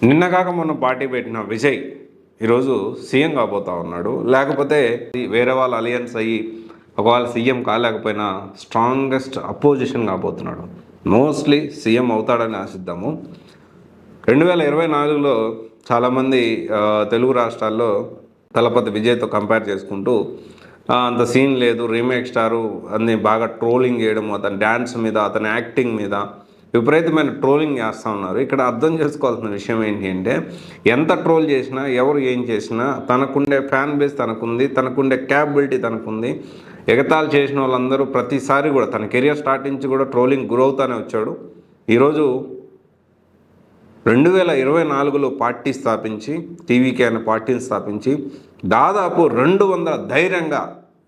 నిన్నగాక మొన్న పార్టీ పెట్టిన విజయ్ ఈరోజు సీఎం కాబోతా ఉన్నాడు. లేకపోతే వేరే వాళ్ళ అలియన్స్ అయ్యి ఒకవేళ సీఎం కాలేకపోయినా స్ట్రాంగెస్ట్ అపోజిషన్ కాబోతున్నాడు. మోస్ట్లీ సీఎం అవుతాడని ఆశిద్దాము. 2024లో చాలామంది తెలుగు రాష్ట్రాల్లో తలపతి విజయ్తో కంపేర్ చేసుకుంటూ అంత సీన్ లేదు, రీమేక్ స్టారు అన్ని బాగా ట్రోలింగ్ చేయడం, అతని డ్యాన్స్ మీద, అతని యాక్టింగ్ మీద విపరీతమైన ట్రోలింగ్ చేస్తూ ఉన్నారు. ఇక్కడ అర్థం చేసుకోవాల్సిన విషయం ఏంటి అంటే, ఎంత ట్రోల్ చేసినా, ఎవరు ఏం చేసినా తనకుండే ఫ్యాన్ బేస్ తనకుంది, తనకుండే క్యాపబిలిటీ తనకుంది. ఎగతాళి చేసిన వాళ్ళందరూ ప్రతిసారి కూడా తన కెరియర్ స్టార్ట్ నుంచి కూడా ట్రోలింగ్ గురవుతానే వచ్చాడు. ఈరోజు 2024లో పార్టీ స్థాపించి, టీవీకే అనే పార్టీని స్థాపించి దాదాపు 200 ధైర్యంగా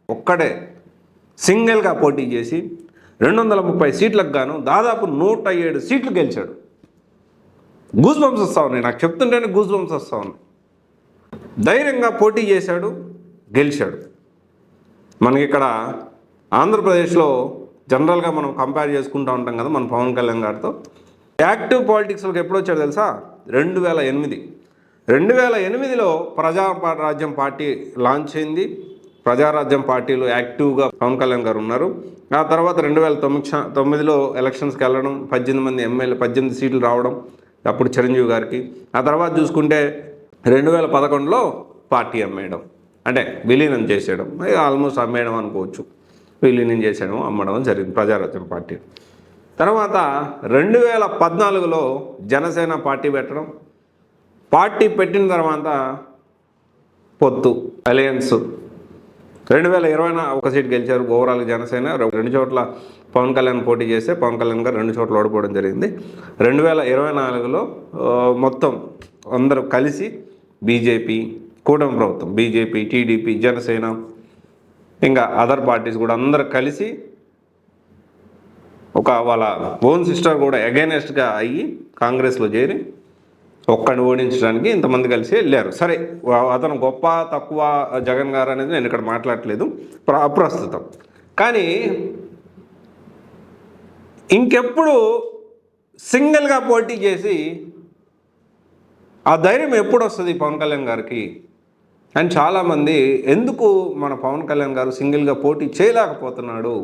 ఒక్కడే సింగిల్గా పోటీ చేసి 230 సీట్లకు గాను దాదాపు 107 సీట్లు గెలిచాడు. గూస్ బంప్స్ వస్తూ ఉన్నాయి, నాకు చెప్తుంటేనే గూస్ బంప్స్ వస్తూ ఉన్నాయి. ధైర్యంగా పోటీ చేశాడు, గెలిచాడు. మనకి ఇక్కడ ఆంధ్రప్రదేశ్లో జనరల్గా మనం కంపేర్ చేసుకుంటూ ఉంటాం కదా మన పవన్ కళ్యాణ్ గారితో. యాక్టివ్ పాలిటిక్స్లోకి ఎప్పుడు వచ్చాడు తెలుసా? 2008లో ప్రజారాజ్యం పార్టీ లాంచ్ అయింది. ప్రజారాజ్యం పార్టీలో యాక్టివ్గా పవన్ కళ్యాణ్ గారు ఉన్నారు. ఆ తర్వాత 2009లో ఎలక్షన్స్కి వెళ్ళడం, 18 సీట్లు రావడం అప్పుడు చిరంజీవి గారికి. ఆ తర్వాత చూసుకుంటే 2011లో పార్టీ అమ్మేయడం, అంటే విలీనం చేసేయడం, ఆల్మోస్ట్ అమ్మేయడం అనుకోవచ్చు, విలీనం చేసేయడం, అమ్మడం జరిగింది ప్రజారాజ్యం పార్టీ. తర్వాత 2014లో జనసేన పార్టీ పెట్టడం, పార్టీ పెట్టిన తర్వాత పొత్తు అలయన్స్ 2020 ఒక సీట్ గెలిచారు. ఓవరాల్ జనసేన 2 చోట్ల పవన్ కళ్యాణ్ పోటీ చేస్తే పవన్ కళ్యాణ్ గారు 2 చోట్ల ఓడిపోవడం జరిగింది. 2024లో మొత్తం అందరూ కలిసి బీజేపీ కూటమి ప్రభుత్వం, బీజేపీ, టీడీపీ, జనసేన, ఇంకా అదర్ పార్టీస్ కూడా అందరూ కలిసి వాళ్ళ ఓన్ సిస్టర్ కూడా అగైనెస్ట్గా అయ్యి కాంగ్రెస్లో చేరి ఒక్కడిని ఓడించడానికి ఇంతమంది కలిసి వెళ్ళారు. సరే, అతను గొప్ప తక్కువ జగన్ గారు అనేది నేను ఇక్కడ మాట్లాడట్లేదు అప్రస్తుతం. కానీ ఇంకెప్పుడు సింగిల్గా పోటీ చేసి ఆ ధైర్యం ఎప్పుడు వస్తుంది పవన్ కళ్యాణ్ గారికి అని చాలామంది, ఎందుకు మన పవన్ కళ్యాణ్ గారు సింగిల్గా పోటీ చేయలేకపోతున్నాడు,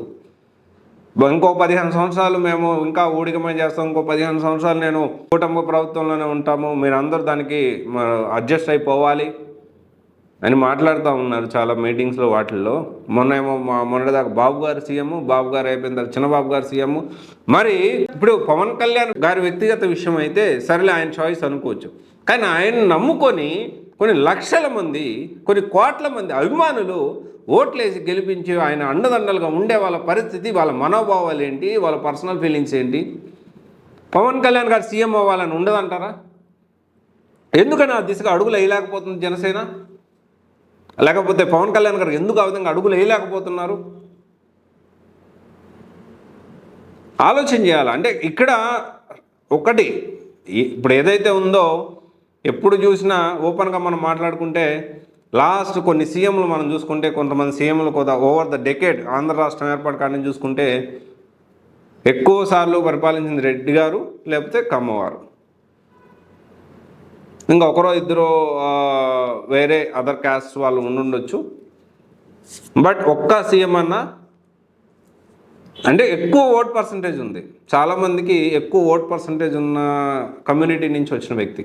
ఇంకో 15 సంవత్సరాలు మేము ఇంకా ఊడికమే చేస్తాం, ఇంకో 15 సంవత్సరాలు నేను కూటమి ప్రభుత్వంలోనే ఉంటాము, మీరు అందరూ దానికి అడ్జస్ట్ అయిపోవాలి అని మాట్లాడుతూ ఉన్నారు చాలా మీటింగ్స్లో వాటిల్లో. మొన్నటిదాకా బాబు గారు సీఎం, బాబు గారు అయిపోయిన తర్వాత చిన్నబాబు గారు సీఎం. మరి ఇప్పుడు పవన్ కళ్యాణ్ గారి వ్యక్తిగత విషయం అయితే సరేలే, ఆయన చాయిస్ అనుకోవచ్చు. కానీ ఆయన నమ్ముకొని కొన్ని లక్షల మంది, కొన్ని కోట్ల మంది అభిమానులు ఓట్లేసి గెలిపించి ఆయన అండదండలుగా ఉండే వాళ్ళ పరిస్థితి, వాళ్ళ మనోభావాలు ఏంటి, వాళ్ళ పర్సనల్ ఫీలింగ్స్ ఏంటి? పవన్ కళ్యాణ్ గారు సీఎం అవ్వాలని ఉండదంటారా? ఎందుకని ఆ దిశగా అడుగులు వేయలేకపోతుంది జనసేన? లేకపోతే పవన్ కళ్యాణ్ గారు ఎందుకు ఆ విధంగా అడుగులు వేయలేకపోతున్నారు? ఆలోచన చేయాలి. అంటే ఇక్కడ ఒకటి, ఇప్పుడు ఏదైతే ఉందో ఎప్పుడు చూసినా ఓపెన్గా మనం మాట్లాడుకుంటే లాస్ట్ కొన్ని సీఎంలు మనం చూసుకుంటే, కొంతమంది సీఎంలు కూడా ఓవర్ ద డెకేడ్ ఆంధ్ర రాష్ట్రం ఏర్పాటు కానీ చూసుకుంటే ఎక్కువ సార్లు పరిపాలించింది రెడ్డి గారు లేకపోతే కమ్మవారు, ఇంకా ఒకరో ఇద్దరు వేరే అదర్ క్యాస్ట్ వాళ్ళు ఉండుండొచ్చు. బట్ ఒక్క సీఎం అన్నా అంటే ఎక్కువ ఓట్ పర్సంటేజ్ ఉంది, చాలామందికి ఎక్కువ ఓట్ పర్సంటేజ్ ఉన్న కమ్యూనిటీ నుంచి వచ్చిన వ్యక్తి.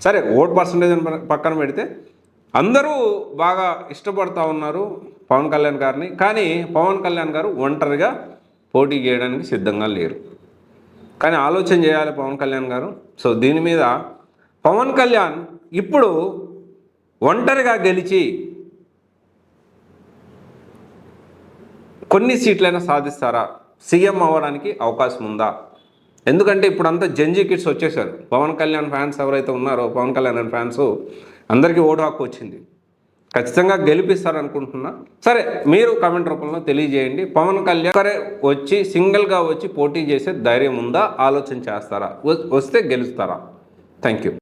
సరే, ఓట్ పర్సంటేజ్ పక్కన పెడితే అందరూ బాగా ఇష్టపడుతూ ఉన్నారు పవన్ కళ్యాణ్ గారిని. కానీ పవన్ కళ్యాణ్ గారు ఒంటరిగా పోటీ చేయడానికి సిద్ధంగా లేరు. కానీ ఆలోచన చేయాలి పవన్ కళ్యాణ్ గారు. సో దీని మీద పవన్ కళ్యాణ్ ఇప్పుడు ఒంటరిగా గెలిచి కొన్ని సీట్లైనా సాధిస్తారా? సీఎం అవ్వడానికి అవకాశం ఉందా? ఎందుకంటే ఇప్పుడు అంతా జెన్జీ కిడ్స్ వచ్చేసారు. పవన్ కళ్యాణ్ ఫ్యాన్స్ ఎవరైతే ఉన్నారో, పవన్ కళ్యాణ్ ఫ్యాన్స్ అందరికీ ఓటు హక్కు వచ్చింది. ఖచ్చితంగా గెలిపిస్తారనుకుంటున్నా. సరే, మీరు కామెంట్ రూపంలో తెలియజేయండి. పవన్ కళ్యాణ్ సరే వచ్చి సింగిల్గా వచ్చి పోటీ చేసే ధైర్యం ఉందా? ఆలోచన చేస్తారా? వస్తే గెలుస్తారా? Thank you.